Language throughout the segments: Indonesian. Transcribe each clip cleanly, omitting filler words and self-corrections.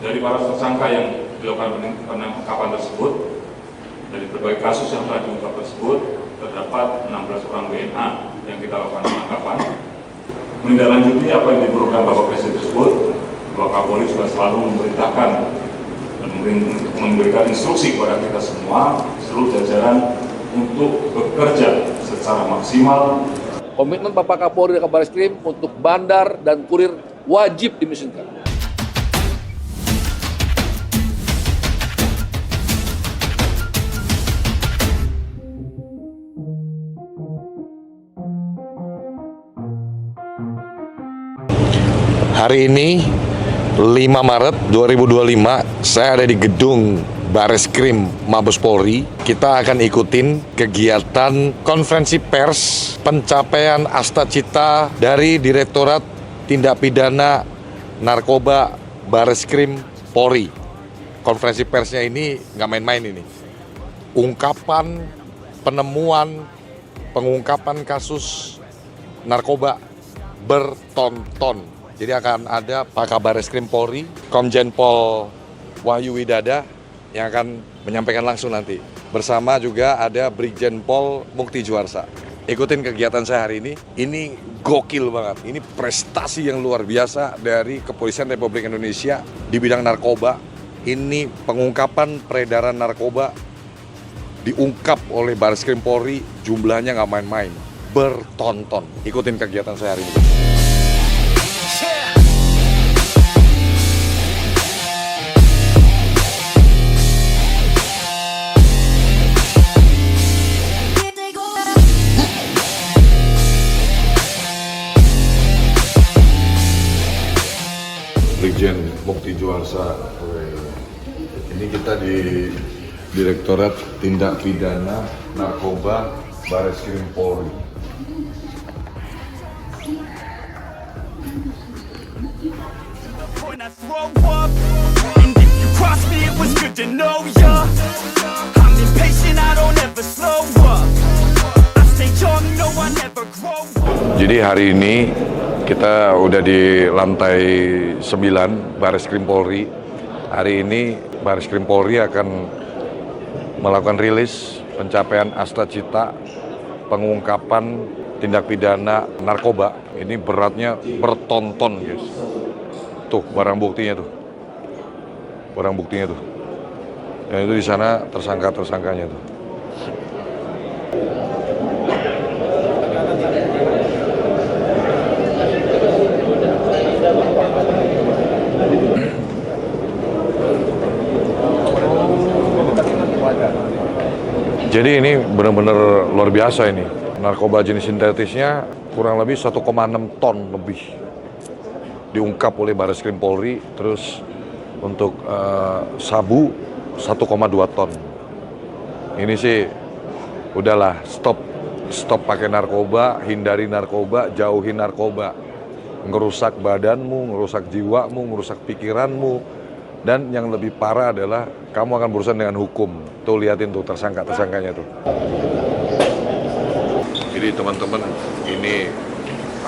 Dari para tersangka yang dilakukan penangkapan tersebut, dari berbagai kasus yang telah diungkap tersebut, terdapat 16 orang WNA yang kita lakukan penangkapan. Menindaklanjuti apa yang diperlukan Bapak Presiden tersebut, Bapak Kapolri juga selalu memerintahkan dan memberikan instruksi kepada kita semua, seluruh jajaran untuk bekerja secara maksimal. Komitmen Bapak Kapolri dan Kabareskrim untuk bandar dan kurir wajib dimesinkan. Hari ini 5 Maret 2025 saya ada di gedung Bareskrim Mabes Polri. Kita akan ikutin kegiatan konferensi pers pencapaian Astacita dari Direktorat Tindak Pidana Narkoba Bareskrim Polri. Konferensi persnya ini nggak main-main ini. Ungkapan, penemuan, pengungkapan kasus narkoba bertonton. Jadi akan ada Pak Kabareskrim Polri, Komjen Pol Wahyu Widada yang akan menyampaikan langsung nanti. Bersama juga ada Brigjen Pol Mukti Juarsa. Ikutin kegiatan saya hari ini gokil banget. Ini prestasi yang luar biasa dari Kepolisian Republik Indonesia di bidang narkoba. Ini pengungkapan peredaran narkoba diungkap oleh Bareskrim Polri, jumlahnya nggak main-main, bertonton. Ikutin kegiatan saya hari ini. Brigjen Mukti Juarsa. Ini kita di Direktorat Tindak Pidana Narkoba Bareskrim Polri. Jadi hari ini kita udah di lantai 9 Bareskrim Polri. Hari ini Bareskrim Polri akan melakukan rilis pencapaian Astacita pengungkapan tindak pidana narkoba. Ini beratnya bertonton, guys. Tuh barang buktinya tuh. Barang buktinya tuh. Dan itu di sana tersangka-tersangkanya tuh. Jadi ini benar-benar luar biasa ini. Narkoba jenis sintetisnya kurang lebih 1,6 ton lebih diungkap oleh Bareskrim Polri. Terus untuk sabu 1,2 ton. Ini sih udahlah, stop pakai narkoba, hindari narkoba, jauhi narkoba. Ngerusak badanmu, ngerusak jiwamu, ngerusak pikiranmu. Dan yang lebih parah adalah kamu akan berurusan dengan hukum. Tuh liatin tuh tersangkanya tuh. Jadi teman-teman, ini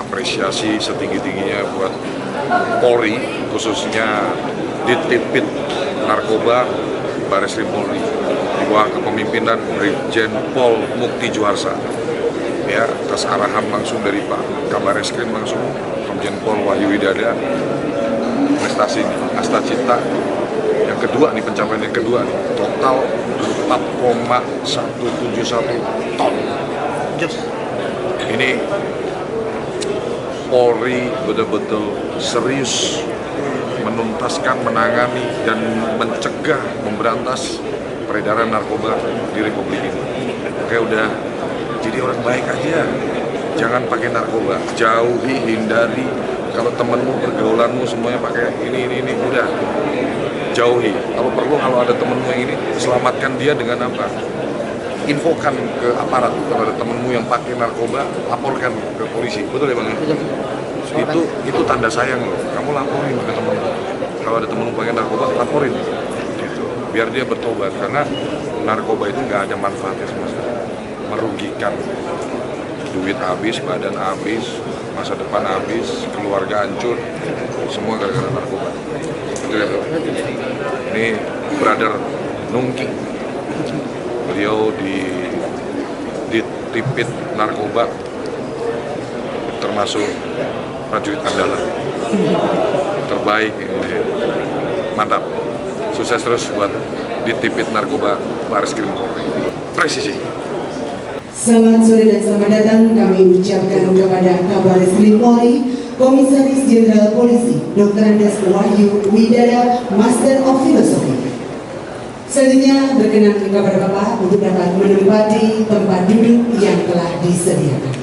apresiasi setinggi-tingginya buat Polri, khususnya Ditipid Narkoba Bareskrim Polri di bawah kepemimpinan Brigjen Pol Mukti Juarsa. Ya, atas arahan langsung dari Pak Kabareskrim langsung Komjen Pol Wahyu Widada. Prestasi Astacita yang kedua nih, pencapaian yang kedua nih, total 4,171 ton. Ini Polri betul-betul serius menuntaskan, menangani dan mencegah, memberantas peredaran narkoba di Republik ini. Oke, udah jadi orang baik aja, jangan pakai narkoba, jauhi, hindari. Kalau temenmu, pergaulanmu semuanya pakai ini, udah jauhi. Kalau perlu, kalau ada temenmu yang ini, selamatkan dia dengan apa? Infokan ke aparat. Kalau ada temenmu yang pakai narkoba, laporkan ke polisi. Betul ya Bang? Itu tanda sayang loh. Kamu laporin ke temenmu. Kalau ada temenmu pakai narkoba, laporin. Gitu. Biar dia bertobat. Karena narkoba itu nggak ada manfaatnya sama sekali. Merugikan. Duit habis, badan habis, masa depan habis, keluarga hancur, semua gara-gara narkoba. Itu Ini brother Nungki. Beliau di tipit narkoba, termasuk prajurit andalan terbaik. Mantap, sukses terus buat di tipit narkoba Bareskrim Polri. Presisi. Selamat sore dan selamat datang kami ucapkan kepada Kabareskrim Polri, Komisaris Jenderal Polisi Dr. Andes Wahyu Widada, Master of Philosophy. Selanjutnya berkenan kepada Bapak untuk dapat menempati tempat duduk yang telah disediakan.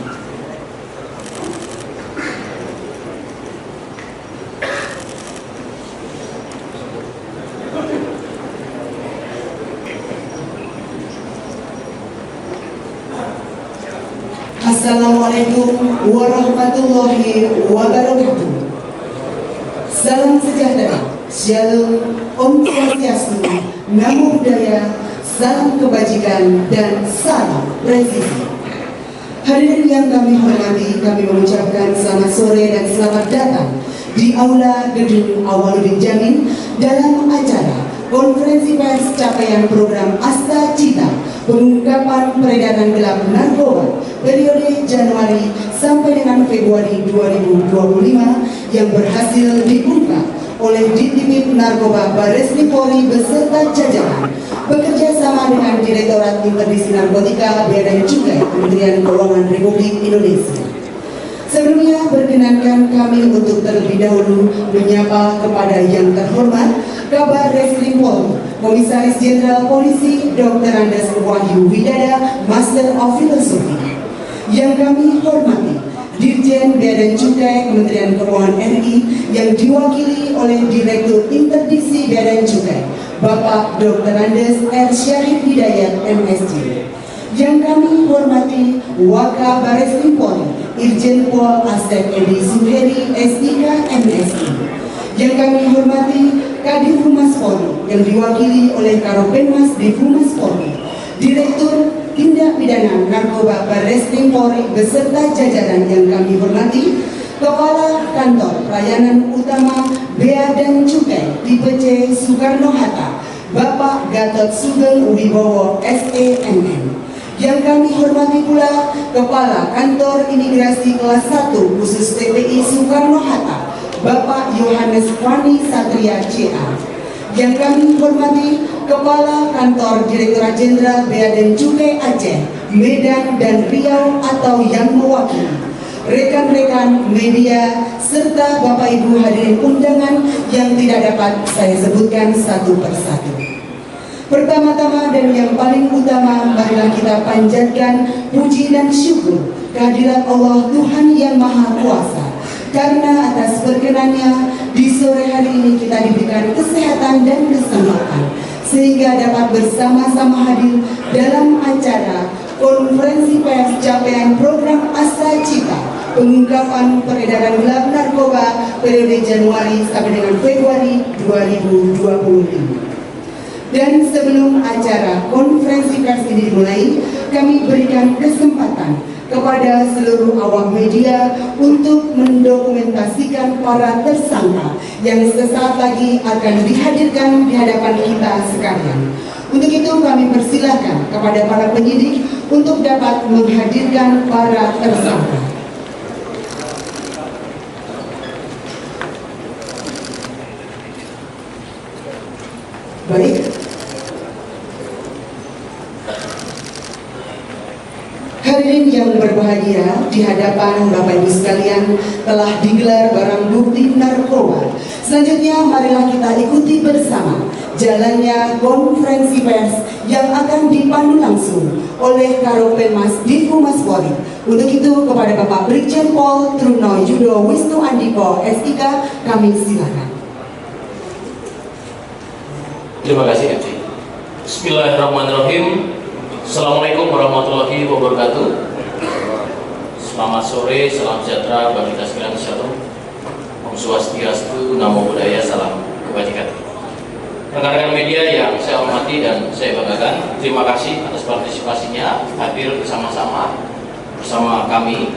Assalamualaikum warahmatullahi wabarakatuh. Salam sejahtera, Shalom, Om Swastiastu, Namo Buddhaya, salam kebajikan dan salam presisi. Hadirin yang kami hormati, kami mengucapkan selamat sore dan selamat datang di Aula Gedung Awaludin Jamin dalam acara Konferensi Pers Capaian Program Asta Cita Pengungkapan Peredaran Gelap Narkoba periode Januari sampai dengan Februari 2025 yang berhasil diungkap oleh Ditipit Narkoba Bareskrim Polri beserta jajaran bekerja sama dengan Direktorat Interdisi Narkotika Bea dan Cukai Kementerian Keuangan Republik Indonesia. Sebelumnya berkenankan kami untuk terlebih dahulu menyapa kepada yang terhormat Kabareskrim Polri, Komisaris Jenderal Polisi Dr. Andes Wahyu Widada, Master of Philosophy. Yang kami hormati Dirjen Bea dan Cukai Kementerian Keuangan RI yang diwakili oleh Direktur Interdiksi Bea dan Cukai Bapak Dr. Andes R. Syarif Hidayat MSc. Yang kami hormati Wakabareskrim Polri Irjen Pol Asep Edi Suheri SIK MSI. Yang kami hormati Kadif Humas Polri yang diwakili oleh Karopenmas Divhumas Polri, Direktur Tindak Pidana Narkoba Bareskrim Polri beserta jajaran yang kami hormati, Kepala Kantor Pelayanan Utama Bea dan Cukai Tipe C Soekarno-Hatta, Bapak Gatot Sugeng Wibowo SEMM. Yang kami hormati pula Kepala Kantor Imigrasi Kelas 1 Khusus TPI Soekarno-Hatta, Bapak Yohanes Fani Satria CA. Yang kami hormati Kepala Kantor Direktorat Jenderal Bea dan Cukai Aceh, Medan dan Riau atau yang mewakili, rekan-rekan media, serta Bapak Ibu hadirin undangan yang tidak dapat saya sebutkan satu persatu. Pertama-tama dan yang paling utama, marilah kita panjatkan puji dan syukur kehadirat Allah Tuhan yang Maha Kuasa. Karena atas perkenannya di sore hari ini kita diberikan kesehatan dan kesempatan sehingga dapat bersama-sama hadir dalam acara Konferensi Pers Capaian Program Asta Cita Pengungkapan Peredaran Gelap Narkoba periode Januari sampai dengan Februari 2025. Dan sebelum acara konferensi pers ini dimulai, kami berikan kesempatan kepada seluruh awak media untuk mendokumentasikan para tersangka yang sesaat lagi akan dihadirkan di hadapan kita sekalian. Untuk itu kami persilahkan kepada para penyidik untuk dapat menghadirkan para tersangka. Baik. Hadirin yang berbahagia, di hadapan Bapak Ibu sekalian telah digelar barang bukti narkoba. Selanjutnya marilah kita ikuti bersama jalannya konferensi pers yang akan dipandu langsung oleh Karopenmas Divhumas Polri. Untuk itu kepada Bapak Brigjen Pol Truno Yudo Wisnu Andiko SIK kami silakan. Terima kasih MC. Bismillahirrahmanirrahim. Assalamualaikum warahmatullahi wabarakatuh. Selamat sore, salam sejahtera bagi kita sekalian. Shalom, Om Swastiastu, Namo Buddhaya, salam kebajikan. Rekan-rekan media yang saya hormati dan saya banggakan, terima kasih atas partisipasinya hadir bersama-sama bersama kami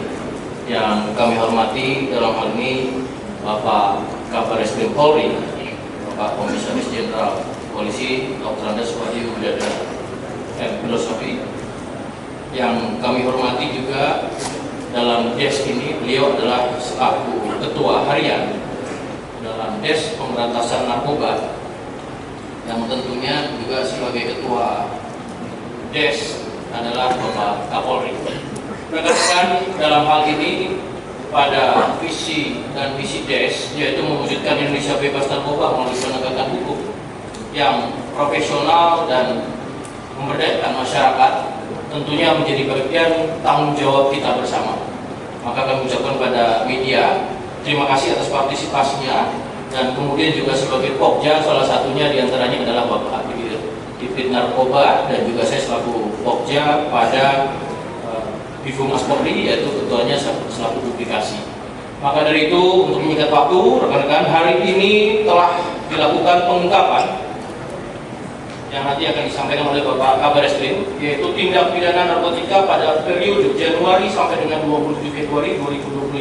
yang kami hormati dalam hal ini Bapak Kabareskrim Polri, Bapak Komisaris Jenderal Polisi Dr. Andes Wahyu Widada Filosofi. Yang kami hormati juga dalam DES ini, beliau adalah selaku Ketua Harian dalam DES Pemberantasan Narkoba, yang tentunya juga sebagai Ketua DES adalah Bapak Kapolri. Rekan-rekan, dalam hal ini pada visi dan misi DES yaitu mewujudkan Indonesia bebas narkoba melalui penegakan hukum yang profesional dan memberdayakan masyarakat, tentunya menjadi bagian tanggung jawab kita bersama. Maka kami ucapkan pada media terima kasih atas partisipasinya, dan kemudian juga sebagai Pokja salah satunya diantaranya adalah Bapak Divrit Narkoba, dan juga saya selaku Pokja pada Divumas Polri, yaitu ketuanya selaku publikasi. Maka dari itu, untuk menyingkat waktu, rekan-rekan, hari ini telah dilakukan pengungkapan yang nanti akan disampaikan oleh Bapak Kabar Eskrim, yaitu tindak pidana narkotika pada periode Januari sampai dengan 27 Februari 2025,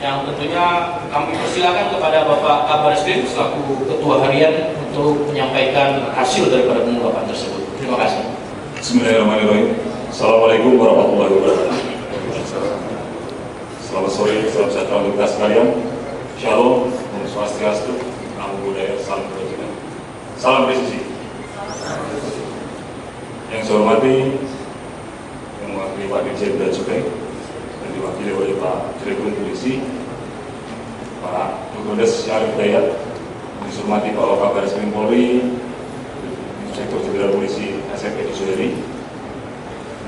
yang tentunya kami persilakan kepada Bapak Kabar Eskrim selaku Ketua Harian untuk menyampaikan hasil daripada pengungkapan tersebut. Terima kasih. Bismillahirrahmanirrahim. Assalamualaikum warahmatullahi wabarakatuh. Selamat sore, salam sejahtera untuk kita sekalian. Shalom, Om Swastiastu, Namo Buddhaya, salam kebajikan. Salam presisi. Yang saya hormati, yang mewakili Pak Dirjen Bea Cukai dan diwakili oleh Pak Direktur Polisi, Pak Dr. Syarif Dayat, yang saya hormati Pak Kabar Eskrim Polri, Inspektur Jenderal Polisi SMP Suheri,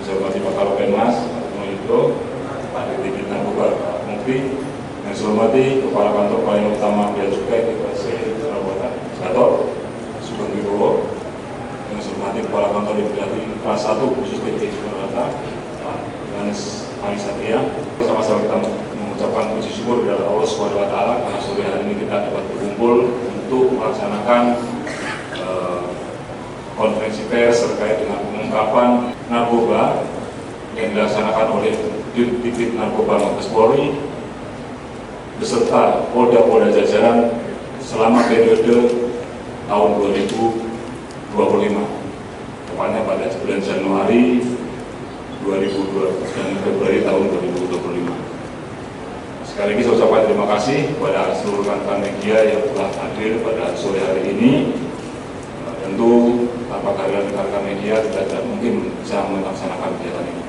saya hormati Pak Karopenmas, Pak Moyudro, Pak Dirjen Narkoba, Pak Mukti, yang saya hormati Kepala Kantor Paling Utama Bea Cukai TPC Surabaya, Gatot Sugeng Wibowo, yang saya hormati Kepala Kantor Imigrasi Kelas 1 khusus TPC Surabaya, Pak Yohanes Alisatria. Sama-sama kita mengucapkan puji syukur kepada Allah SWT karena sore hari ini kita dapat berkumpul untuk melaksanakan konferensi pers terkait dengan pengungkapan narkoba yang dilaksanakan oleh Divrit Narkoba Mabes Polri beserta Polda-Polda jajaran selama periode tahun 2025, tepatnya pada bulan Januari 2020 dan Februari tahun 2025. Sekali lagi saya ucapkan terima kasih kepada seluruh rekan media yang telah hadir pada sore hari ini. Tentu tanpa kehadiran rekan media kita tidak mungkin bisa melaksanakan kegiatan ini.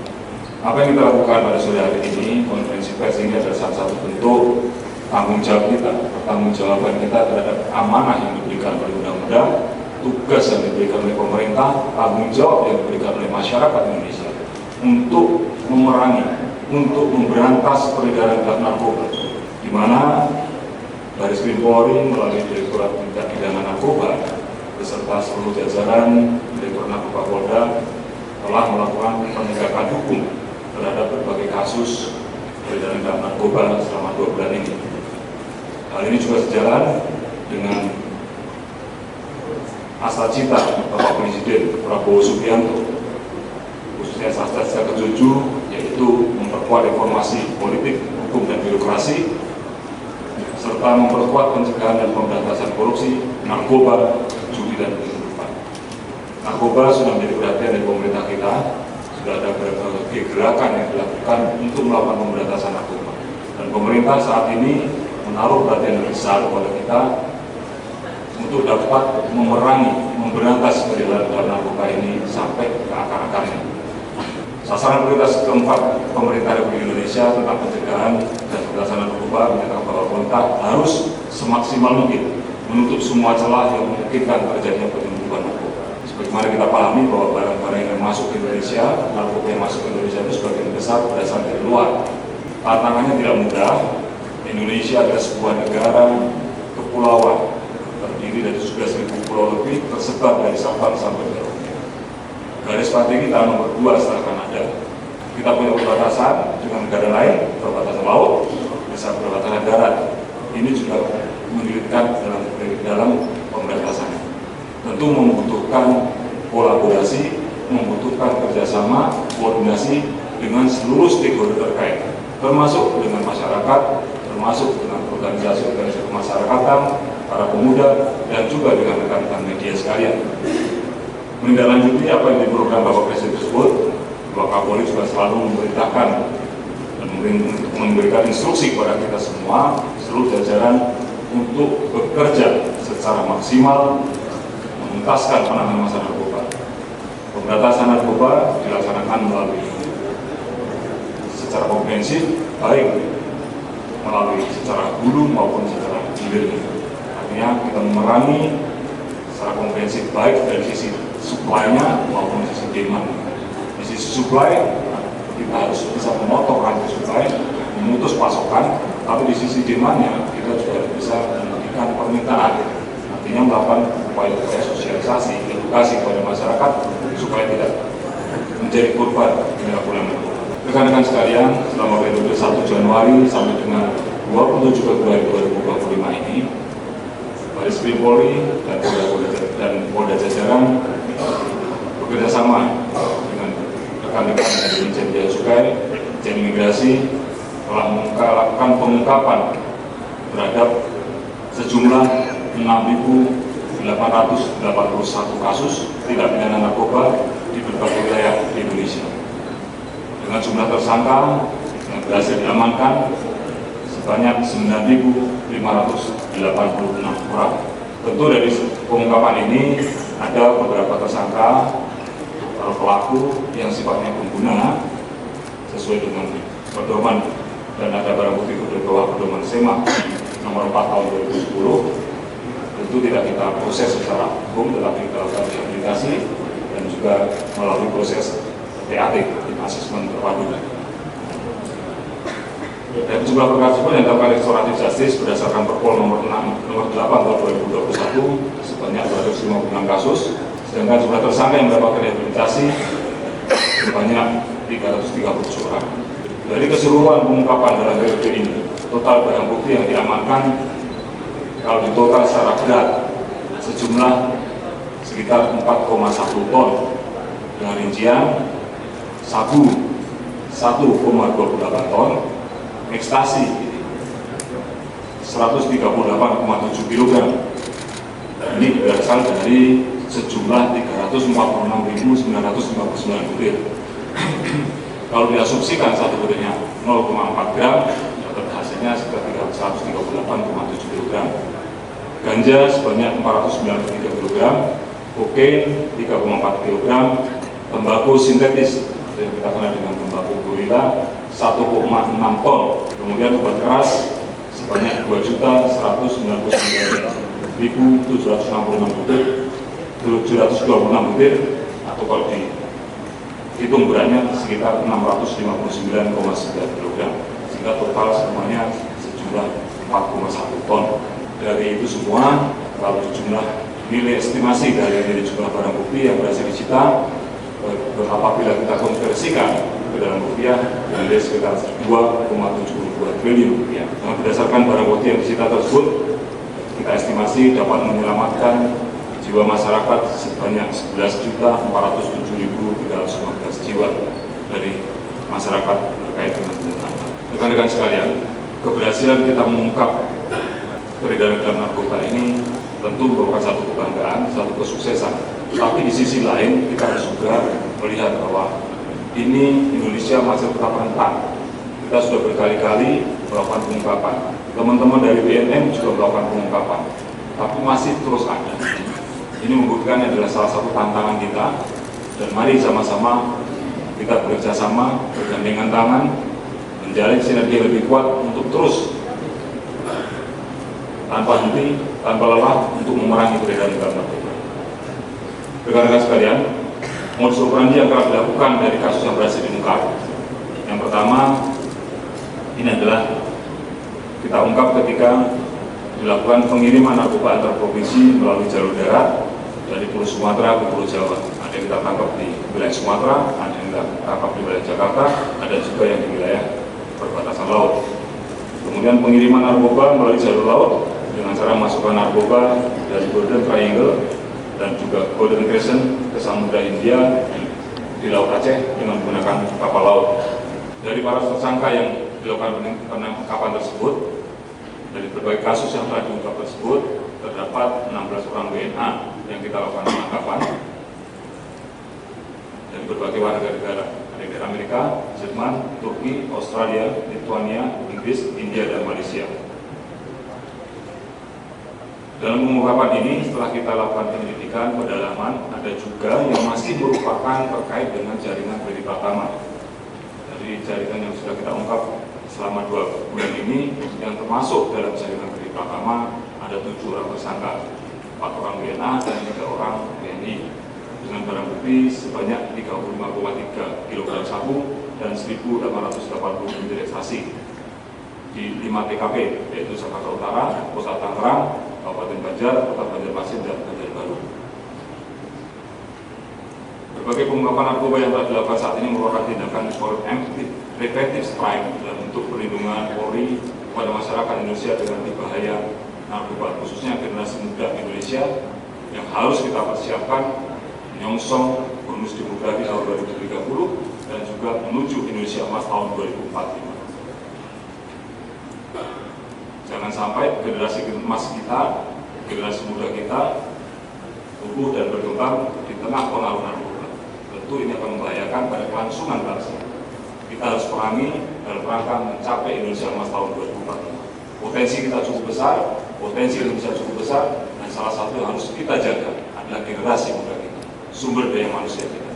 Apa yang kita lakukan pada sore hari ini, konferensi pers ini adalah salah satu bentuk tanggung jawab kita, pertanggungjawaban kita terhadap amanah yang diberikan oleh undang-undang, tugas yang diberikan oleh pemerintah, tanggung jawab yang diberikan oleh masyarakat Indonesia untuk memerangi, untuk memberantas peredaran gelap narkoba, di mana Bareskrim Polri melalui Direktorat Tindak Pidana Narkoba beserta seluruh jajaran Direktur Narkoba Polda telah melakukan penegakan hukum terhadap berbagai kasus peredaran gelap narkoba selama 2 bulan ini. Hal ini juga sejalan dengan asa cita Bapak Presiden Prabowo Subianto, khususnya Sastra ke-7, yaitu memperkuat reformasi politik, hukum, dan birokrasi, serta memperkuat pencegahan dan pemberantasan korupsi, narkoba, judi, dan penyelundupan. Narkoba sudah menjadi perhatian dari pemerintah kita, sudah ada berbagai gerakan yang dilakukan untuk melakukan pemberantasan narkoba. Dan pemerintah saat ini menaruh perhatian yang besar kepada kita untuk dapat memerangi, memberantas peredaran narkoba ini sampai ke akar-akarnya. Sasaran prioritas keempat pemerintah Republik Indonesia tentang pencegahan dan pemberantasan narkoba menyatakan bahwa pemerintah harus semaksimal mungkin menutup semua celah yang memungkinkan terjadinya penyelundupan narkoba. Sebagaimana kita pahami bahwa barang-barang yang masuk ke Indonesia, narkoba yang masuk ke Indonesia itu sebagian besar berasal dari luar. Tantangannya tidak mudah. Indonesia adalah sebuah negara kepulauan, terdiri dari 11.000 pulau lebih, tersebar dari Sabang sampai Merauke. Garis pantai kita nomor 2 setelah Kanada. Kita punya perbatasan dengan negara lain, perbatasan laut, bisa perbatasan darat. Ini juga menyulitkan dalam pemberantasan. Tentu membutuhkan kolaborasi, membutuhkan kerjasama, koordinasi dengan seluruh stakeholder terkait, termasuk dengan masyarakat, termasuk dengan organisasi-organisasi kemasyarakatan, para para pemuda, dan juga dengan rekan-rekan media sekalian. Menindaklanjuti apa yang diprogram Bapak Presiden tersebut, Bapak Kapolri juga selalu memerintahkan dan memberikan instruksi kepada kita semua, seluruh jajaran, untuk bekerja secara maksimal menuntaskan penanganan masalah narkoba. Pemberantasan narkoba dilaksanakan melalui secara komprehensif, baik melalui secara hulu maupun secara hilir. Artinya kita memerangi secara komprehensif baik dari sisi supply-nya maupun sisi demand. Di sisi supply kita harus bisa memotong rantai supply, memutus pasokan, tapi di sisi demand-nya kita juga bisa menghentikan permintaan. Artinya melakukan upaya-upaya sosialisasi, edukasi kepada masyarakat supaya tidak menjadi korban penyalahgunaan narkoba. Rekan-rekan sekalian, selama periode 1 Januari sampai dengan 27 Februari 2025 ini, Bareskrim Polri dan Polda jajaran bekerjasama dengan rekan-rekan dari Dirjen Bea Cukai, Dirjen Imigrasi telah melakukan pengungkapan terhadap sejumlah 6.881 kasus tindak pidana narkoba di berbagai wilayah di Indonesia. Dengan jumlah tersangka yang berhasil diamankan sebanyak 9.586 orang. Tentu dari pengungkapan ini ada beberapa tersangka atau pelaku yang sifatnya pengguna sesuai dengan pedoman, dan ada barang bukti di bawah pedoman SEMA nomor 4 tahun 2010. Tentu tidak kita proses secara hukum, tetapi kita lakukan rehabilitasi dan juga melalui proses TAT, asesmen terpadu. Dan jumlah perkara tersebut yang dilakukan restoratif justice berdasarkan Perpol nomor 8 tahun 2021 sebanyak 256 kasus, sedangkan jumlah tersangka yang mendapatkan rehabilitasi sebanyak 337 orang. Dari keseluruhan pengungkapan dalam periode ini, total barang bukti yang diamankan kalau ditotal secara berat sejumlah sekitar 4,1 ton dengan rincian sabu 1,28 ton, ekstasi 138,7 kg. Ini berasal dari sejumlah 346.959 butir. Kalau diasumsikan satu butirnya 0,4 gram, dapat hasilnya sekitar 138,7 kg. Ganja sebanyak 493 kg, kokain 3,4 kg, tembakau sintetis yang kita kenal dengan tembakau gorila 1,6 ton, kemudian obat keras sebanyak 2.199.726 butir, atau kalau dihitung beratnya sekitar 659,9 kg, sehingga total semuanya sejumlah 4,1 ton. Dari itu semua, kalau jumlah nilai estimasi dari jumlah barang bukti yang berhasil disita, apabila kita konversikan ke dalam rupiah, nilai sekitar 2,72 triliun rupiah. Nah, berdasarkan barang bukti yang disita tersebut, kita estimasi dapat menyelamatkan jiwa masyarakat sebanyak 11.407.315 jiwa dari masyarakat terkait dengan penggunaan. Rekan-rekan sekalian, keberhasilan kita mengungkap peredaran narkoba ini tentu merupakan satu kebanggaan, satu kesuksesan. Tapi di sisi lain kita harus juga melihat bahwa ini Indonesia masih tetap rentan. Kita sudah berkali-kali melakukan pengungkapan. Teman-teman dari BNN juga melakukan pengungkapan, tapi masih terus ada. Ini membuktikan adalah salah satu tantangan kita. Dan mari sama-sama kita bekerja sama, bergandengan tangan, menjalin sinergi yang lebih kuat untuk terus tanpa henti, tanpa lelah untuk memerangi peredaran narkoba. Rekan-rekan sekalian, modus operandi yang telah dilakukan dari kasus yang berhasil diungkap, yang pertama ini adalah kita ungkap ketika dilakukan pengiriman narkoba antar provinsi melalui jalur darat dari Pulau Sumatera ke Pulau Jawa. Ada yang kita tangkap di wilayah Sumatera, ada yang kita tangkap di wilayah Jakarta, ada juga yang di wilayah perbatasan laut. Kemudian pengiriman narkoba melalui jalur laut dengan cara masukkan narkoba dari Golden Triangle dan juga Golden Crescent ke Samudra Hindia di Laut Aceh dengan menggunakan kapal laut. Dari para tersangka yang dilakukan penangkapan tersebut, dari berbagai kasus yang telah diungkap tersebut, terdapat 16 orang WNA yang kita lakukan penangkapan dari berbagai warga negara, ada dari Amerika, Jerman, Turki, Australia, Lituania, Inggris, India, dan Malaysia. Dalam pengungkapan ini, setelah kita lakukan penyelidikan, pendalaman, ada juga yang masih merupakan terkait dengan jaringan Freddy Pratama. Dari jaringan yang sudah kita ungkap selama 2 bulan ini, yang termasuk dalam jaringan Freddy Pratama, ada 7 orang tersangka, 4 orang WNA dan 3 orang WNI, dengan barang bukti sebanyak 35,3 kg sabu dan 1.880 butir ekstasi di 5 TKP, yaitu Jakarta Utara, Kota Tangerang, Kabupaten Banjar, Kota Banjarmasin, dan Banjarbaru. Berbagai pengungkapan narkoba yang telah dilakukan saat ini merupakan tindakan preventive strike dalam bentuk perlindungan Polri kepada masyarakat Indonesia dengan bahaya narkoba, khususnya generasi muda Indonesia yang harus kita persiapkan menyongsong bonus demografi tahun 2030 dan juga menuju Indonesia Emas tahun 2045. Jangan sampai generasi emas kita, generasi muda kita tumbuh dan berkembang di tengah pengaruh narkoba. Tentu ini akan membahayakan pada kelangsungan bangsa. Kita harus perangi dalam rangka mencapai Indonesia Emas tahun 2045. Potensi kita cukup besar, potensi Indonesia cukup besar, dan salah satu yang harus kita jaga adalah generasi muda kita, sumber daya manusia kita,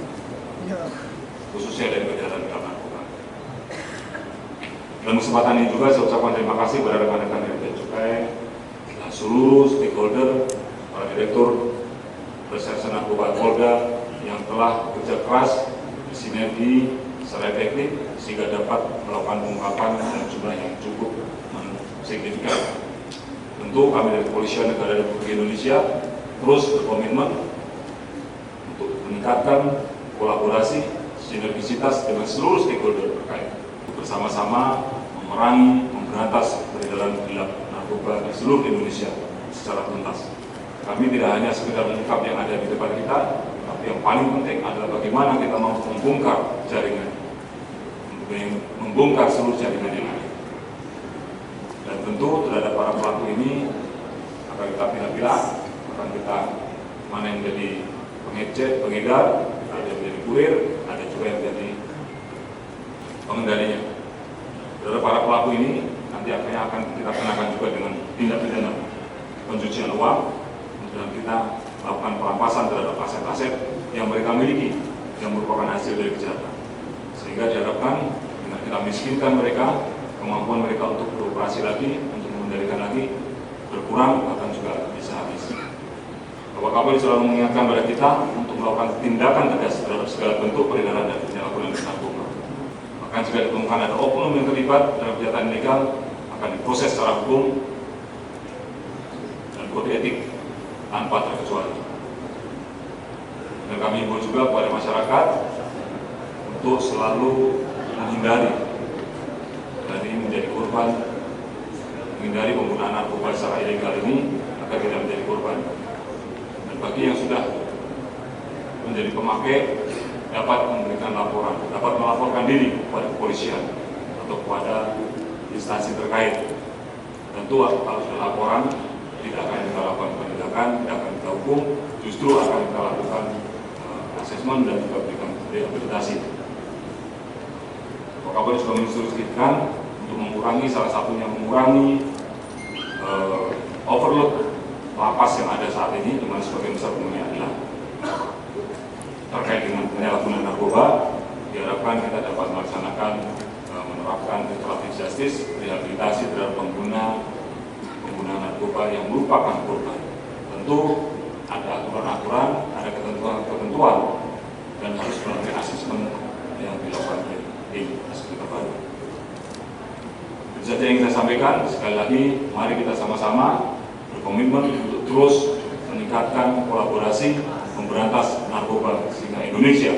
khususnya dari peredaran narkoba. Dalam kesempatan ini juga saya ucapkan terima kasih kepada rekan-rekan dari Bea Cukai dan seluruh stakeholder, para direktur Reserse Narkoba Polda yang telah bekerja keras, bersinergi secara efektif sehingga dapat melakukan pengungkapan dengan jumlah yang cukup signifikan. Tentu kami dari Kepolisian Negara Republik Indonesia terus berkomitmen untuk meningkatkan kolaborasi, sinergisitas dengan seluruh stakeholder terkait, bersama-sama memerangi, memberantas peredaran gelap narkoba di seluruh Indonesia secara tuntas. Kami tidak hanya sekedar mengungkap yang ada di depan kita, tapi yang paling penting adalah bagaimana kita mau membongkar jaringan, membongkar seluruh jaringan yang ada. Dan tentu terhadap para pelaku ini akan kita pilih-pilih, akan kita mana yang menjadi pengedar, ada yang menjadi kurir, ada juga yang menjadi pengendalinya. Terhadap para pelaku ini nanti akhirnya akan kita kenakan juga dengan tindak pidana pencucian uang, dan kita lakukan perampasan terhadap aset-aset yang mereka miliki yang merupakan hasil dari kejahatan. Sehingga diharapkan dengan kita miskinkan mereka, kemampuan mereka untuk beroperasi lagi, untuk mengendalikan lagi berkurang, bahkan juga bisa habis. Bapak Kapolri selalu mengingatkan kepada kita untuk melakukan tindakan tegas terhadap segala bentuk peredaran dan penyalahgunaan narkoba. Bahkan jika ditemukan ada oknum yang terlibat dalam kegiatan ilegal, akan diproses secara hukum dan kode etik tanpa terkecuali. Dan kami himbau juga kepada masyarakat untuk selalu menghindari dari menjadi korban, menghindari penggunaan narkoba secara ilegal ini agar tidak menjadi korban. Dan bagi yang sudah menjadi pemakai, dapat memberikan laporan, dapat melaporkan diri kepada kepolisian atau kepada instansi terkait. Tentu kalau sudah laporan, tidak akan kita lakukan penindakan, tidak akan kita hukum, justru akan kita lakukan asesmen dan juga berikan rehabilitasi. Pak Kapolri sudah menginstruksikan untuk mengurangi, salah satunya mengurangi overload lapas yang ada saat ini, di mana sebagian besar penghuninya adalah terkait dengan penyalahgunaan narkoba. Diharapkan kita dapat melaksanakan menerapkan restoratif justice, rehabilitasi terhadap pengguna narkoba yang merupakan korban. Tentu ada aturan-aturan, ada ketentuan-ketentuan, dan harus melalui asesmen yang dilakukan oleh tim asesmen terbaru. Itu saja yang saya sampaikan. Sekali lagi, mari kita sama-sama berkomitmen untuk terus meningkatkan kolaborasi memberantas narkoba sehingga Indonesia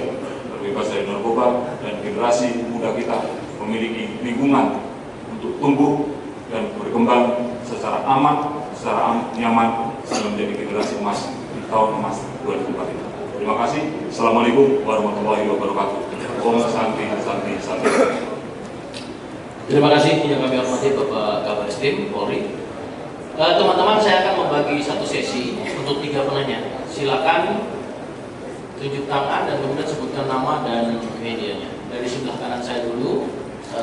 terbebas dari narkoba dan generasi muda kita memiliki lingkungan untuk tumbuh dan berkembang secara aman, secara nyaman, sehingga menjadi generasi emas di tahun emas 2045. Terima kasih. Assalamualaikum warahmatullahi wabarakatuh. Om Santi Santi Santi. Terima kasih yang kami hormati Bapak Kabar Eskrim Polri. Teman-teman, saya akan membagi satu sesi tunjuk tangan dan kemudian sebutkan nama dan medianya. Dari sebelah kanan saya dulu. 1.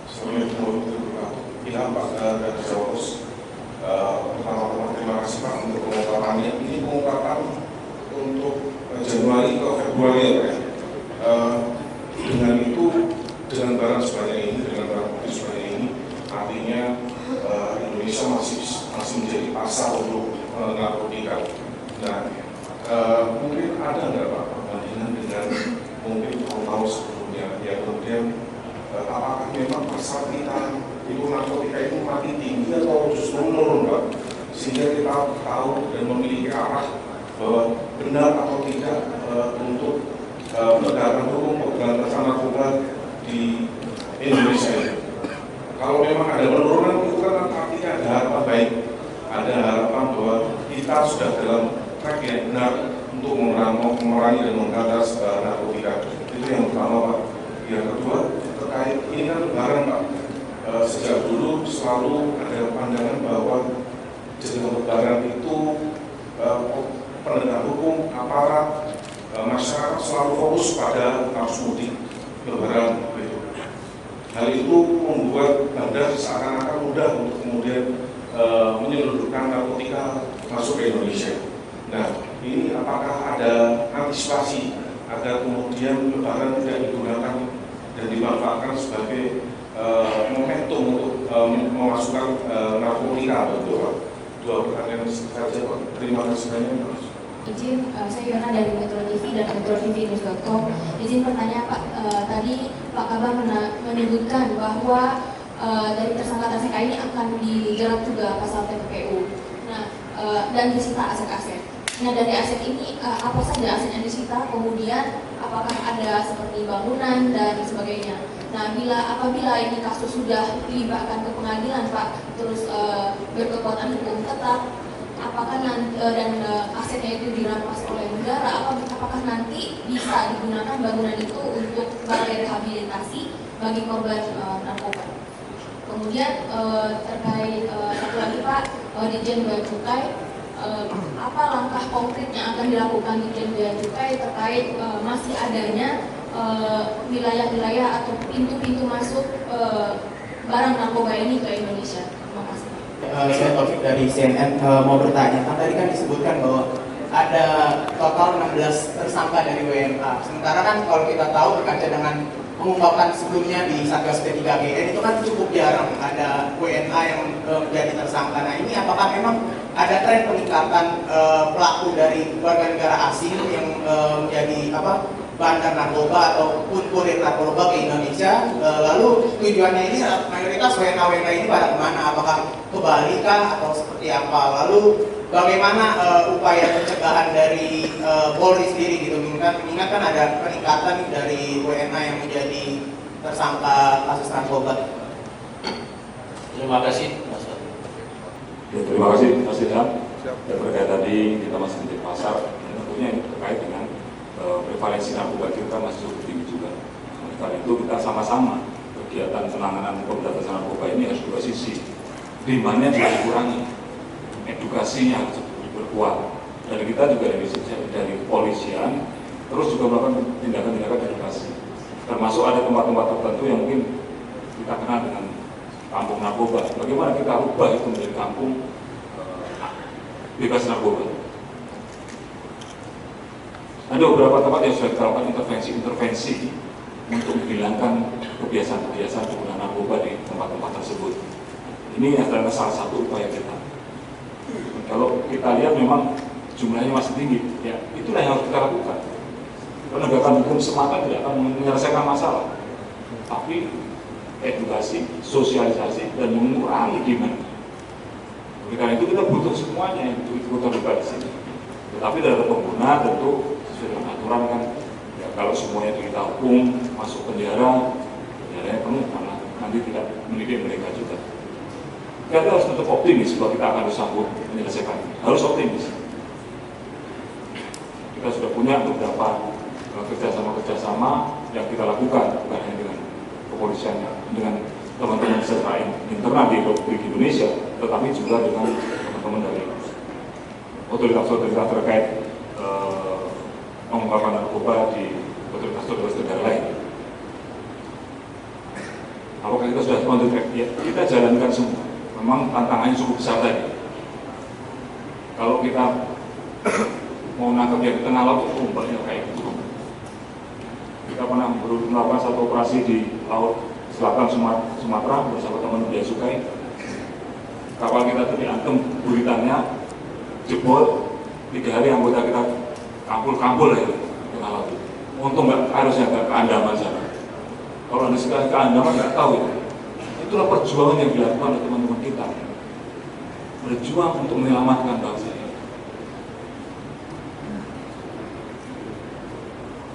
Assalamualaikum warahmatullahi wabarakatuh. Ya Pak dari Jawas. Pertama-tama terima kasih Pak untuk pengungkapannya. Ini pengungkapan untuk Januari ke Februari ya Pak. Dengan itu, dengan barang sebanyak ini, dengan barang bukti sebanyak ini, artinya Indonesia masih menjadi pasar untuk narkotika. Nah, mungkin ada nggak Pak perbandingan dengan mungkin tahun sebelumnya, ya kemudian apakah memang pasar kita itu narkotika itu makin tinggi atau justru menurun Pak, sehingga kita tahu dan memiliki arah bahwa benar atau tidak untuk penegakan hukum pemberantasan narkoba di Indonesia ini. Kalau memang ada penurunan itu kan artinya ada harapan baik, ada harapan bahwa kita sudah dalam track yang benar untuk memerangi dan memberantas narkotika. Itu yang pertama Pak. Yang kedua terkait ini kan lebaran Pak. Sejak dulu selalu ada pandangan bahwa jelang lebaran itu penegak hukum, aparat, masyarakat selalu fokus pada arus mudik lebaran. Hal itu membuat bandar seakan-akan mudah untuk kemudian menyelundupkan narkotika masuk ke Indonesia. Nah, ini apakah ada antisipasi agar kemudian lebaran tidak digunakan dan dimanfaatkan sebagai momentum untuk memasukkan narkotika, betul Pak? Dua pertanyaan saja Pak. Terima kasih banyak. Izin, saya Yona dari Metro TV dan metrotvnews.com. Izin bertanya Pak, tadi Pak Kabar menyebutkan bahwa dari tersangka TSK ini akan dijerat juga pasal TPPU. Nah, dan disita aset-aset. Nah, dari aset ini apa saja aset yang disita? Kemudian apakah ada seperti bangunan dan sebagainya? Nah, apabila ini kasus sudah dilibatkan ke pengadilan Pak, terus berkekuatan hukum tetap, apakah nanti asetnya itu dirampas oleh negara? Apakah nanti bisa digunakan bangunan itu untuk balai rehabilitasi bagi korban narkoba? Kemudian terkait satu lagi Pak, Ditjen Bea Cukai, apa langkah konkret yang akan dilakukan Ditjen Bea Cukai terkait masih adanya wilayah-wilayah atau pintu-pintu masuk barang narkoba ini ke Indonesia? Terima kasih. Saya Taufik dari CNN mau bertanya, kan tadi kan disebutkan bahwa ada total 16 tersangka dari WNA. Sementara kan kalau kita tahu berkaca dengan pengungkapan sebelumnya di Satgas P3GN itu kan cukup jarang ada WNA yang menjadi tersangka. Nah, ini apakah memang ada tren peningkatan pelaku dari warga negara asing yang menjadi bandar narkoba ataupun kurir narkoba ke Indonesia? Lalu tujuannya ini mayoritas WNA ini pada kemana? Apakah ke Bali kah atau seperti apa? Lalu bagaimana upaya pencegahan dari Polri sendiri gitu? Mengingat kan ada peningkatan dari WNA yang menjadi tersangka kasus narkoba. Terima kasih Mas. Ya, terima kasih Mas Ilham. Terkait tadi kita masih menjadi pasar, tentunya ini terkait dengan prevalensi narkoba kita masih cukup tinggi juga. Oleh karena itu kita sama-sama kegiatan penanganan pemberantasan narkoba ini harus dua sisi. Demand-nya juga dikurangi, edukasinya harus diperkuat. Dan kita juga dari kepolisian terus juga melakukan tindakan-tindakan edukasi. Termasuk ada tempat-tempat tertentu yang mungkin kita kenal dengan kampung narkoba. Bagaimana kita ubah itu menjadi kampung bebas narkoba. Ada beberapa tempat yang sudah kita lakukan intervensi untuk menghilangkan kebiasaan-kebiasaan penggunaan narkoba di tempat-tempat tersebut. Ini adalah salah satu upaya kita. Kalau kita lihat memang jumlahnya masih tinggi, ya itulah yang harus kita lakukan. Penegakan hukum semata tidak akan menyelesaikan masalah, tapi edukasi, sosialisasi, dan mengurangi demand. Oleh karena itu kita butuh semuanya, itu terlibat di sini. Tetapi dari pengguna tentu sesuai dengan aturan kan, ya kalau semuanya itu kita hukum, masuk penjara, penjaranya penuh karena nanti tidak mendidik mereka juga. Kita harus tetap optimis bahwa kita akan disambut menyelesaikan. Harus optimis. Kita sudah punya beberapa kerjasama yang kita lakukan, bukan hanya dengan kepolisian, dengan teman-teman serta internal di Republik Indonesia, tetapi juga dengan teman-teman dari otoritas-otoritas terkait pengungkapan narkoba di otoritas negara lain. Apakah kita sudah on the track? Ya, kita jalankan semua. Memang tantangannya cukup besar tadi. Kalau kita mau nangkap yang di tengah laut itu ombaknya kayak gitu. Kita pernah melakukan satu operasi di laut selatan Sumatera bersama teman Bia Sukai. Kapal kita itu diantem buritannya jebol, 3 hari anggota kita kampul ya di tengah laut. Untung harusnya nggak ke Andaman sana. Kalau ada sekali ke Andaman nggak tahu itu. Itulah perjuangan yang dilakukan oleh teman-teman kita. Berjuang untuk menyelamatkan bangsa ini.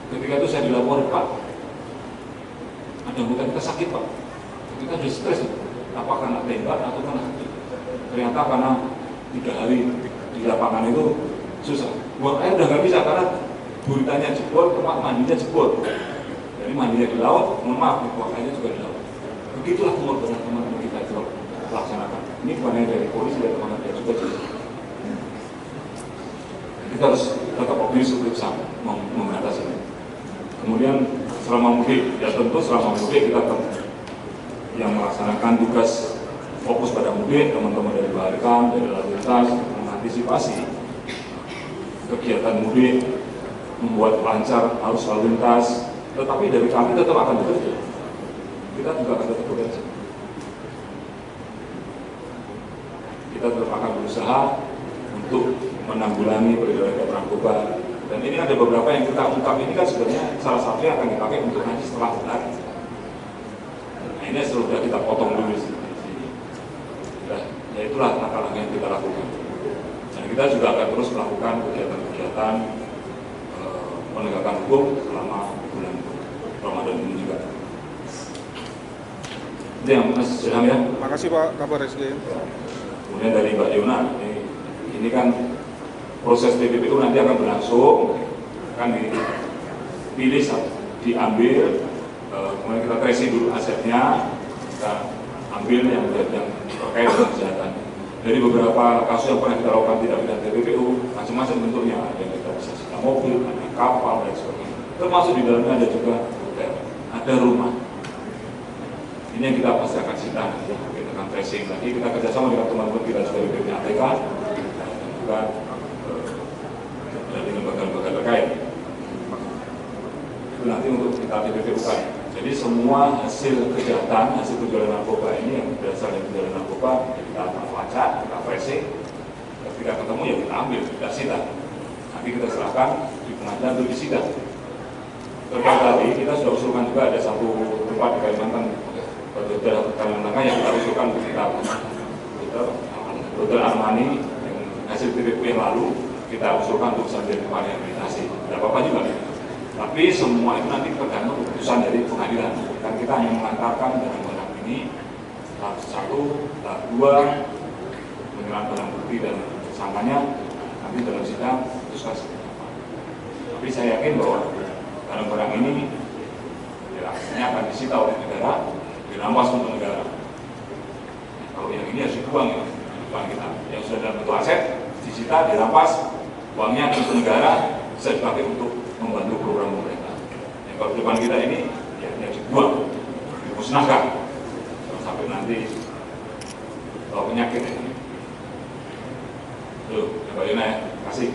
Ketika itu saya dilaporin, Pak, ada anggota kita sakit, Pak. Kita sudah stres, apa karena tembak atau karena ternyata karena 3 hari di lapangan itu susah. Buang air udah nggak bisa karena buritanya jebol, tempat mandinya jebol. Jadi mandinya di laut, mohon maaf, buang airnya juga di laut. Begitulah pengorbanan teman-teman kita itu laksanakan. Ini bukan hanya dari polisi, dari teman-teman kita juga. Kita harus tetap optimis untuk bisa mengatasi ini. Kemudian selama mudik, ya tentu selama mudik kita tetap yang melaksanakan tugas fokus pada mudik, teman-teman dari Baharkam, dari lalu lintas, mengantisipasi kegiatan mudik, membuat lancar arus lalu lintas, tetapi dari kami tetap akan bekerja. Kita juga akan tetap bekerja. Kita tetap akan berusaha untuk menanggulangi peredaran narkoba. Dan ini ada beberapa yang kita ungkap ini kan sebenarnya salah satu yang akan dipakai untuk nanti setelah benar. Nah ini sudah kita potong dulu di sini. Ya itulah langkah-langkah yang kita lakukan. Dan kita juga akan terus melakukan kegiatan-kegiatan penegakan hukum selama bulan Ramadan ini juga. Itu yang Mas Ilham ya. Terima kasih Pak Kabar Eskrim. Kemudian dari Mbak Yona, ini kan proses TPPU nanti akan berlangsung, akan dipilih, diambil, kemudian kita tracing dulu asetnya, kita ambil yang terkait dengan kesehatan. Dari beberapa kasus yang pernah kita lakukan tidak pidana TPPU, macam-macam bentuknya, ada yang kita bisa sita mobil, ada kapal dan sebagainya. Termasuk di dalamnya ada juga hotel, ada rumah. Ini yang kita pasti akan sita, kita akan tracing lagi. Kita kerjasama dengan teman-teman kita juga di PPATK dan juga dari lembaga-lembaga terkait. Itu nanti untuk kita TPPU-kan. Jadi semua hasil kejahatan, hasil penjualan narkoba ini yang berasal dari penjualan narkoba, ya kita lacak, kita tracing. Ketika ketemu ya kita ambil, kita sita. Nanti kita serahkan di pengadilan untuk disita. Terkait tadi kita sudah usulkan juga ada satu tempat di Kalimantan, Kalimantan yang kita usulkan untuk kita Dr. Armani yang hasil TPPU yang lalu kita usulkan untuk bisa menjadi rehabilitasi. Tidak apa-apa juga. Tapi semua itu nanti tergantung keputusan dari pengadilan. Kan kita hanya mengantarkan barang-barang ini tahap 1, tahap 2, penyerahan barang bukti dan tersangkanya nanti dalam sidang putuskan seperti apa. Tapi saya yakin bahwa barang-barang ini ya, akan disita oleh negara, dirampas untuk negara. Kalau yang ini harus dibuang ya, bukan kita. Yang sudah dalam bentuk aset disita, dirampas, uangnya untuk negara bisa dipakai untuk membantu program pemerintah. Yang kalau depan kita ini ya dibuang, dimusnahkan, sampai nanti kalau penyakit ini. Loh, ya Pak Yona ya, kasih.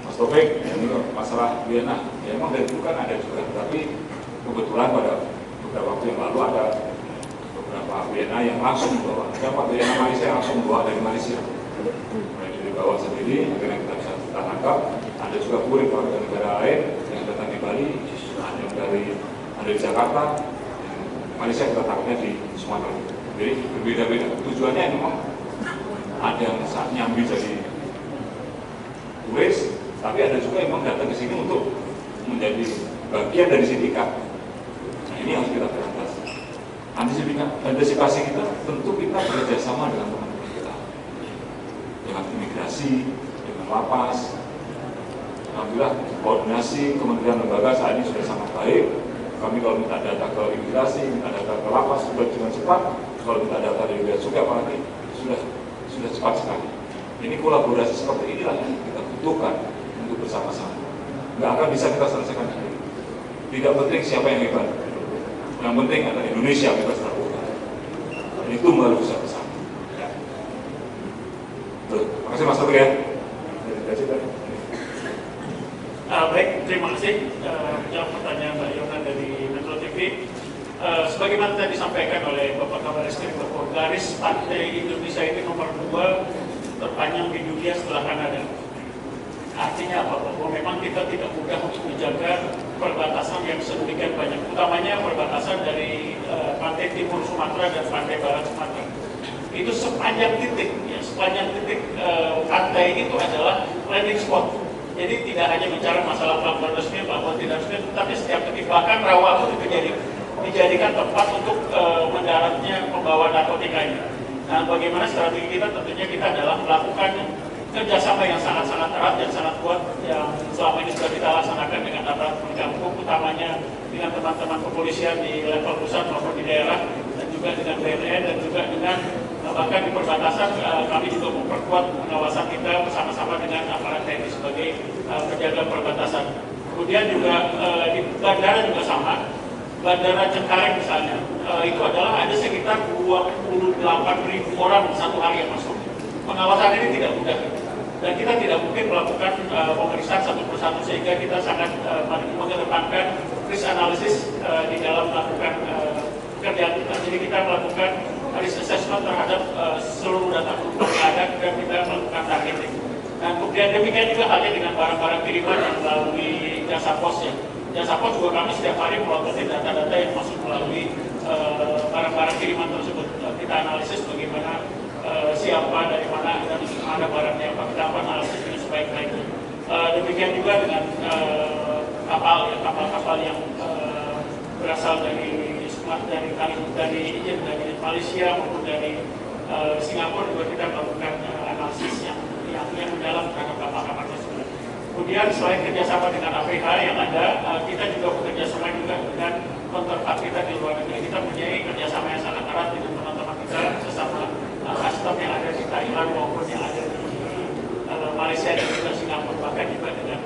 Mas Taufik, ya ini masalah WNA, ya emang dari itu kan ada juga, tapi kebetulan pada beberapa waktu yang lalu ada beberapa WNA yang langsung membawa. Ada Pak WNA Malaysia yang langsung membawa dari Malaysia. Mulai dari bawah sendiri, akhirnya kita bisa tangkap. Ada juga kurir warga negara lain yang datang di Bali, ada di Jakarta, Malaysia kita tangkapnya di Sumatera. Jadi berbeda-beda. Tujuannya memang ada yang saat nyambi jadi turis, tapi ada juga yang memang datang ke sini untuk menjadi bagian dari sindikat. Nah ini harus kita berantas. Antisipasi kita tentu kita bekerjasama dengan teman-teman kita, dengan imigrasi, dengan lapas. Alhamdulillah koordinasi kementerian lembaga saat ini sudah sangat baik. Kami kalau minta data ke imigrasi, minta data ke lapas sudah dengan cepat. Kalau minta data dari Bea Cukai apalagi sudah cepat sekali. Ini kolaborasi seperti inilah yang kita butuhkan untuk bersama-sama. nggak akan bisa kita selesaikan sendiri. Tidak penting siapa yang hebat, yang penting ada Indonesia bebas narkoba. Dan itu baru bisa bersama. Ya. Terima kasih Mas Taufik ya. Baik, terima kasih. Jawab pertanyaan Mbak Yona dari Metro TV. Sebagaimana tadi disampaikan oleh Bapak Kabareskrim, bahwa garis pantai Indonesia ini nomor 2 terpanjang di dunia setelah Kanada. Artinya apa? Bahwa memang kita tidak mudah untuk menjaga perbatasan yang sedemikian banyak, utamanya perbatasan dari pantai timur Sumatera dan pantai barat Sumatera. Itu sepanjang titik, ya, sepanjang titik pantai itu adalah landing spot. Jadi tidak hanya bicara masalah pelabuhan resmi, pelabuhan tidak resmi, tapi setiap titik, bahkan rawa pun itu dijadikan tempat untuk mendaratnya pembawa narkotika ini. Nah, bagaimana strategi kita? Tentunya kita adalah melakukan kerjasama yang sangat-sangat erat dan sangat kuat yang selama ini sudah kita laksanakan dengan aparat penegak hukum, utamanya dengan teman-teman kepolisian di level pusat maupun di daerah, dan juga dengan BNN, dan juga dengan bahkan di perbatasan kami juga memperkuat pengawasan kita bersama-sama dengan aparat TNI sebagai penjaga perbatasan. Kemudian juga di bandara juga sama. Bandara Cengkareng misalnya, itu adalah ada sekitar 28.000 orang satu hari yang masuk. Pengawasan ini tidak mudah, dan kita tidak mungkin melakukan pemeriksaan satu persatu, sehingga kita sangat mengedepankan risk analysis di dalam melakukan pekerjaan kita. Jadi kita melakukan risk assessment terhadap seluruh data penumpang yang ada, dan kita melakukan targeting. Dan kemudian demikian juga halnya dengan barang-barang kiriman yang melalui jasa pos ya. Jasa pos juga kami setiap hari melototin data-data yang masuk melalui barang-barang kiriman tersebut. Kita analisis bagaimana siapa, dari mana, dan ada barangnya, apa kita analisis dengan sebaik-baiknya. Demikian juga dengan kapal-kapal yang berasal dari Malaysia maupun dari Singapura, juga kita melakukan analisis yang mendalam terhadap kapal-kapal tersebut. Kemudian selain kerjasama dengan APH yang ada, kita juga bekerjasama juga dengan counterpart kita di luar negeri. Kita punya kerjasama yang sangat erat dengan teman-teman kita sesama custom yang ada di Thailand maupun yang ada di Malaysia dan juga Singapura, bahkan juga dengan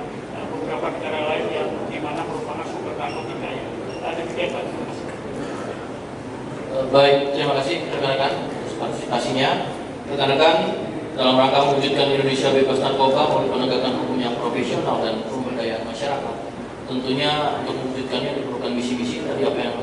beberapa negara lain yang di mana merupakan sumber narkotika ya. Demikian Pak. Terima kasih. Baik, terima kasih rekan-rekan atas partisipasinya. Rekan-rekan, dalam rangka mewujudkan Indonesia bebas narkoba melalui penegakan hukum yang profesional dan pemberdayaan masyarakat, tentunya untuk mewujudkannya diperlukan misi-misi tadi apa yang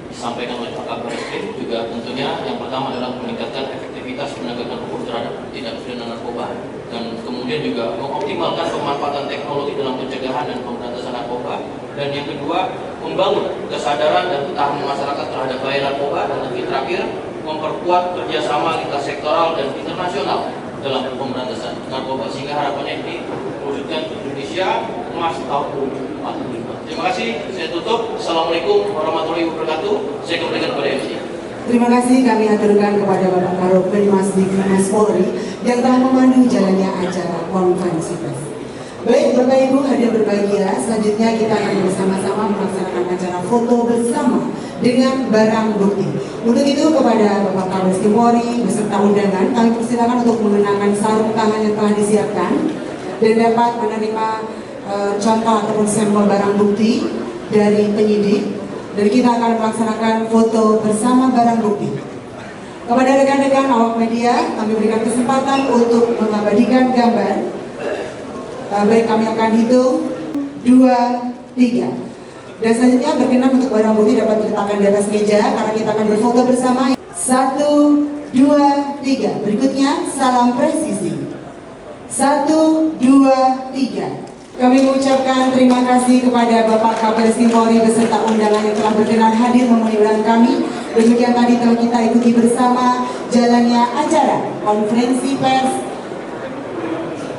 disampaikan oleh Pak Kabareskrim. Juga tentunya yang pertama adalah meningkatkan efektivitas penegakan hukum terhadap tindak pidana narkoba, dan kemudian juga mengoptimalkan pemanfaatan teknologi dalam pencegahan dan pemberantasan narkoba, dan yang kedua membangun kesadaran dan pemahaman masyarakat terhadap bahaya narkoba, dan yang terakhir memperkuat kerjasama lintas sektoral dan internasional dalam pemberantasan narkoba, sehingga harapannya ini mewujudkan Indonesia emas tahun 2045. Terima kasih, saya tutup. Assalamualaikum warahmatullahi wabarakatuh. Saya kembalikan kepada MC. Terima kasih kami aturkan kepada Bapak Karopen Penmas Divmas Polri yang telah memandu jalannya acara konferensi pers. Baik Bapak Ibu hadir berbahagia, selanjutnya kita akan bersama-sama melaksanakan acara foto bersama dengan barang bukti. Untuk itu kepada Bapak Kabres Polri beserta undangan kami persilakan untuk mengenakan sarung tangan yang telah disiapkan dan dapat menerima contoh ataupun sampel barang bukti dari penyidik, dan kita akan melaksanakan foto bersama barang bukti. Kepada rekan-rekan awak media kami berikan kesempatan untuk mengabadikan gambar. Baik, kami akan hitung 2, 3. Dan selanjutnya berkenan untuk barang bukti dapat diletakkan di atas meja karena kita akan berfoto bersama. 1, 2, 3. Berikutnya salam presisi. 1, 2, 3. Kami mengucapkan terima kasih kepada Bapak Kabres Polri beserta undangan yang telah berkenan hadir memenuhi undangan kami. Demikian tadi telah kita ikuti bersama jalannya acara konferensi pers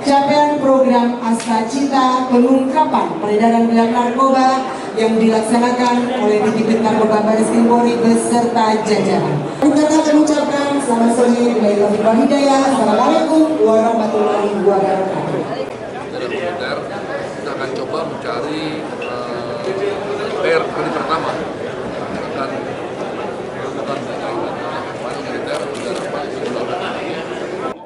capaian program Astacita pengungkapan peredaran gelap narkoba yang dilaksanakan oleh Ditipid Narkoba Baris Krim Polri beserta jajaran. Kita mengucapkan selamat sore, baik Taufik Hidayah. Assalamualaikum warahmatullahi wabarakatuh. Kita akan coba mencari PR kali pertama akan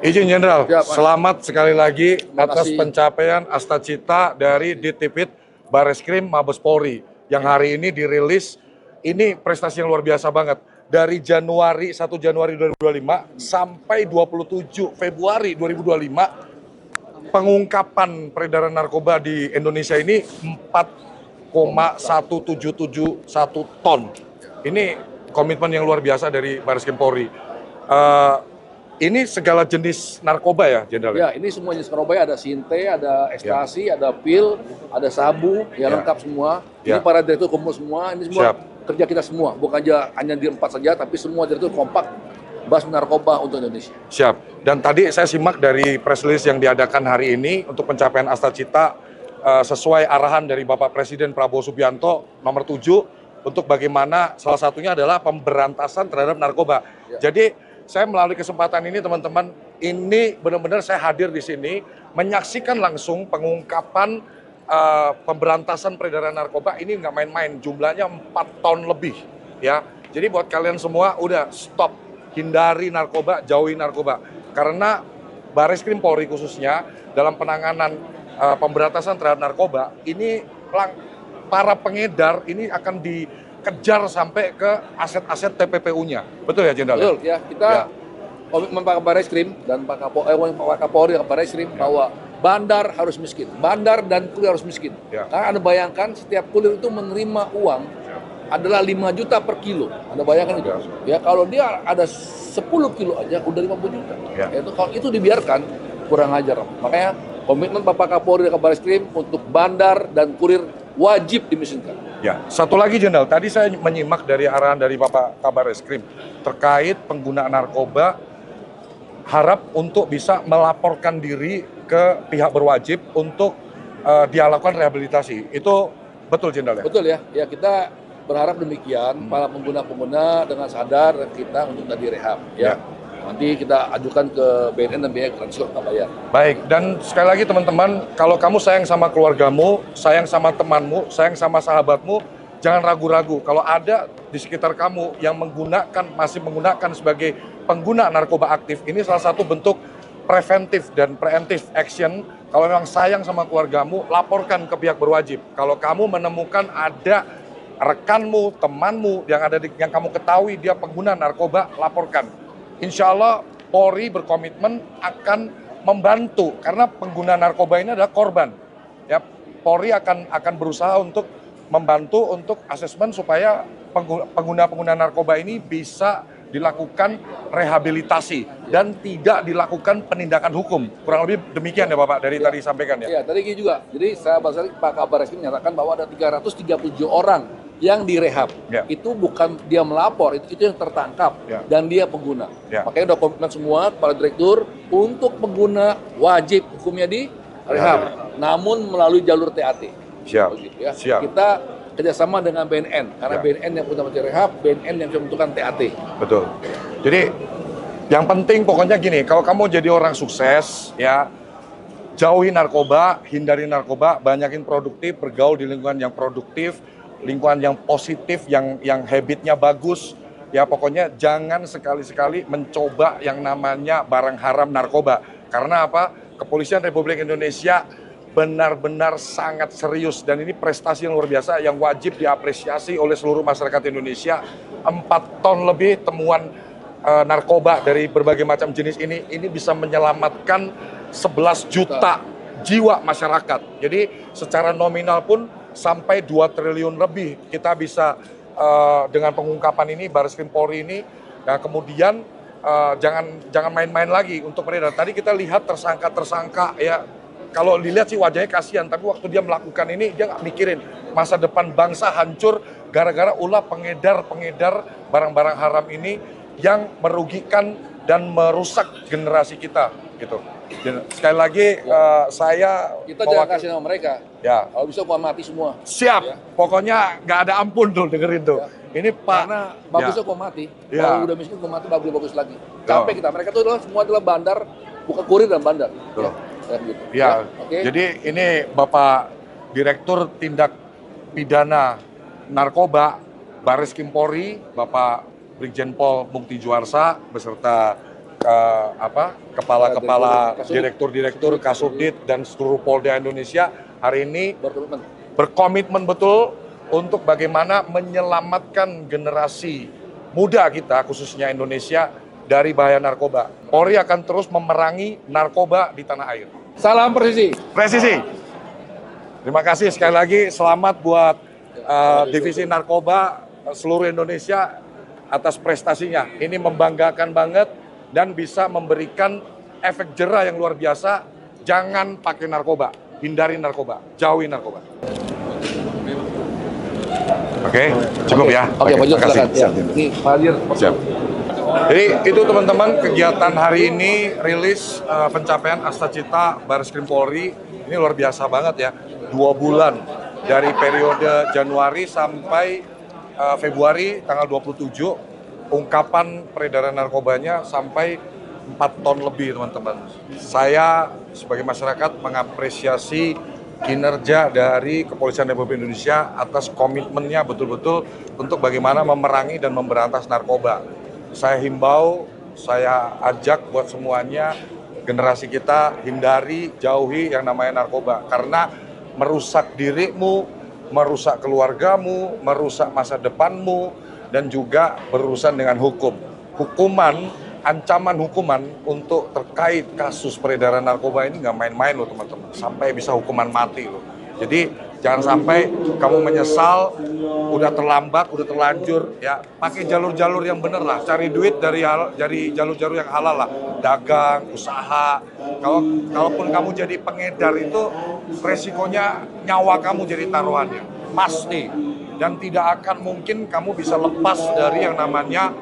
Izin Jenderal, Ya, Pak. selamat sekali lagi Terima atas kasih. pencapaian Astacita dari Ditipid Bareskrim Mabes Polri yang hari ini dirilis. Ini prestasi yang luar biasa banget. Dari 1 Januari 2025 sampai 27 Februari 2025, pengungkapan peredaran narkoba di Indonesia ini 4,1771 ton. Ini komitmen yang luar biasa dari Bareskrim Polri. Ini segala jenis narkoba ya, Jenderal? Ya, ini semua jenis narkoba, ada sinte, ada ekstasi, ada pil, ada sabu, ya lengkap semua. Ini para direktur kumpul semua, ini semua kerja kita semua, bukan aja hanya di 4 saja, tapi semua direktur kompak bahas narkoba untuk Indonesia. Siap. Dan tadi saya simak dari press release yang diadakan hari ini untuk pencapaian Astacita sesuai arahan dari Bapak Presiden Prabowo Subianto nomor 7 untuk bagaimana salah satunya adalah pemberantasan terhadap narkoba. Jadi saya melalui kesempatan ini teman-teman, ini benar-benar saya hadir di sini menyaksikan langsung pengungkapan pemberantasan peredaran narkoba. Ini nggak main-main, jumlahnya 4 ton lebih ya. Jadi buat kalian semua udah stop, hindari narkoba, jauhi narkoba. Karena Bareskrim Polri khususnya dalam penanganan pemberantasan terhadap narkoba, ini para pengedar ini akan dikejar sampai ke aset-aset TPPU-nya. Betul ya, Jenderal? Betul ya, kita komitmen Pak Bareskrim dan Pak Kapolri dan Bareskrim bahwa bandar harus miskin, bandar dan kulir harus miskin. Karena Anda bayangkan setiap kulir itu menerima uang adalah 5 juta per kilo. Anda bayangkan itu. Ya, kalau dia ada 10 kilo aja udah 50 juta. Itu kalau itu dibiarkan kurang ajar. Makanya komitmen Bapak Kapolri dan Bareskrim untuk bandar dan kurir wajib dimiskinkan. Ya, satu lagi Jenderal, tadi saya menyimak dari arahan dari Bapak Kabar Eskrim terkait penggunaan narkoba, harap untuk bisa melaporkan diri ke pihak berwajib untuk dilakukan rehabilitasi. Itu betul Jenderal ya? Betul ya, ya kita berharap demikian, para pengguna-pengguna dengan sadar kita untuk tadi rehab ya. Nanti kita ajukan ke BNN dan biaya transfer kita bayar. Baik, dan sekali lagi teman-teman, kalau kamu sayang sama keluargamu, sayang sama temanmu, sayang sama sahabatmu, jangan ragu-ragu. Kalau ada di sekitar kamu yang masih menggunakan sebagai pengguna narkoba aktif, ini salah satu bentuk preventif dan preemptive action. Kalau memang sayang sama keluargamu, laporkan ke pihak berwajib. Kalau kamu menemukan ada rekanmu, temanmu yang kamu ketahui dia pengguna narkoba, laporkan. Insya Allah Polri berkomitmen akan membantu karena pengguna narkoba ini adalah korban. Ya, Polri akan berusaha untuk membantu untuk asesmen supaya pengguna-pengguna narkoba ini bisa dilakukan rehabilitasi dan tidak dilakukan penindakan hukum. Kurang lebih demikian ya Bapak dari tadi sampaikan ya. Iya, tadi juga. Jadi saya Pak Kabar Eskrim menyatakan bahwa ada 337 orang yang direhab. Itu bukan dia melapor, itu yang tertangkap dan dia pengguna. Makanya udah komitmen semua para direktur untuk pengguna wajib hukumnya di rehab, namun melalui jalur TAT. Siap. Begitu, ya. Siap. Kita kerjasama dengan BNN karena BNN yang punya materi rehab, BNN yang bisa menentukan TAT. Betul. Jadi yang penting pokoknya gini, kalau kamu jadi orang sukses ya, jauhi narkoba, hindari narkoba, banyakin produktif, bergaul di lingkungan yang produktif, lingkungan yang positif, yang habitnya bagus. Ya pokoknya jangan sekali-sekali mencoba yang namanya barang haram narkoba. Karena apa? Kepolisian Republik Indonesia benar-benar sangat serius dan ini prestasi yang luar biasa yang wajib diapresiasi oleh seluruh masyarakat Indonesia. 4 ton lebih temuan narkoba dari berbagai macam jenis ini bisa menyelamatkan 11 juta jiwa masyarakat. Jadi secara nominal pun sampai 2 triliun lebih kita bisa dengan pengungkapan ini, Bareskrim Polri ini. Nah kemudian jangan main-main lagi untuk peredaran. Tadi kita lihat tersangka ya, kalau dilihat sih wajahnya kasihan, tapi waktu dia melakukan ini dia nggak mikirin masa depan bangsa hancur gara-gara ulah pengedar barang-barang haram ini yang merugikan dan merusak generasi kita gitu. Dan sekali lagi kita jangan kasih nama mereka. Ya. Kalau bisa hukuman mati semua. Siap. Pokoknya nggak ada ampun tuh dengerin tuh. Ini Pak. Karena bagusnya hukuman mati. Kalau udah miskin hukuman mati bagus lagi. Capek kita. Mereka tuh semua adalah bandar, bukan kurir dan bandar. Gitu. Ya. Jadi ini Bapak Direktur Tindak Pidana Narkoba Bareskrim Polri, Bapak Brigjen Pol Mukti Juarsa beserta kepala-kepala direktur-direktur Kasubdit dan seluruh Polda Indonesia hari ini berkomitmen betul untuk bagaimana menyelamatkan generasi muda kita, khususnya Indonesia, dari bahaya narkoba. Polri akan terus memerangi narkoba di tanah air. Salam presisi. Presisi. Terima kasih sekali lagi, selamat buat divisi narkoba seluruh Indonesia atas prestasinya. Ini membanggakan banget dan bisa memberikan efek jera yang luar biasa. Jangan pakai narkoba, hindari narkoba, jauhi narkoba. Oke, cukup ya. Oke, maju silakan. Ya. Ini Pak Hadir. Siap. Jadi itu teman-teman kegiatan hari ini rilis pencapaian Astacita Bareskrim Polri. Ini luar biasa banget ya. 2 bulan dari periode Januari sampai Februari tanggal 27, ungkapan peredaran narkobanya sampai 4 ton lebih teman-teman. Saya sebagai masyarakat mengapresiasi kinerja dari Kepolisian Republik Indonesia atas komitmennya betul-betul untuk bagaimana memerangi dan memberantas narkoba. Saya himbau, saya ajak buat semuanya, generasi kita hindari, jauhi yang namanya narkoba. Karena merusak dirimu, merusak keluargamu, merusak masa depanmu, dan juga berurusan dengan hukum. Ancaman hukuman untuk terkait kasus peredaran narkoba ini nggak main-main loh teman-teman, sampai bisa hukuman mati loh. Jadi jangan sampai kamu menyesal, udah terlambat, udah terlanjur, ya pakai jalur-jalur yang bener lah, cari duit dari jalur-jalur yang halal lah, dagang, usaha. Kalaupun kamu jadi pengedar itu resikonya nyawa kamu jadi taruhannya, pasti. Dan tidak akan mungkin kamu bisa lepas dari yang namanya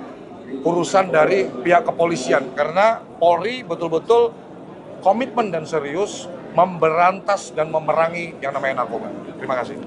urusan dari pihak kepolisian, karena Polri betul-betul komitmen dan serius memberantas dan memerangi yang namanya narkoba. Terima kasih.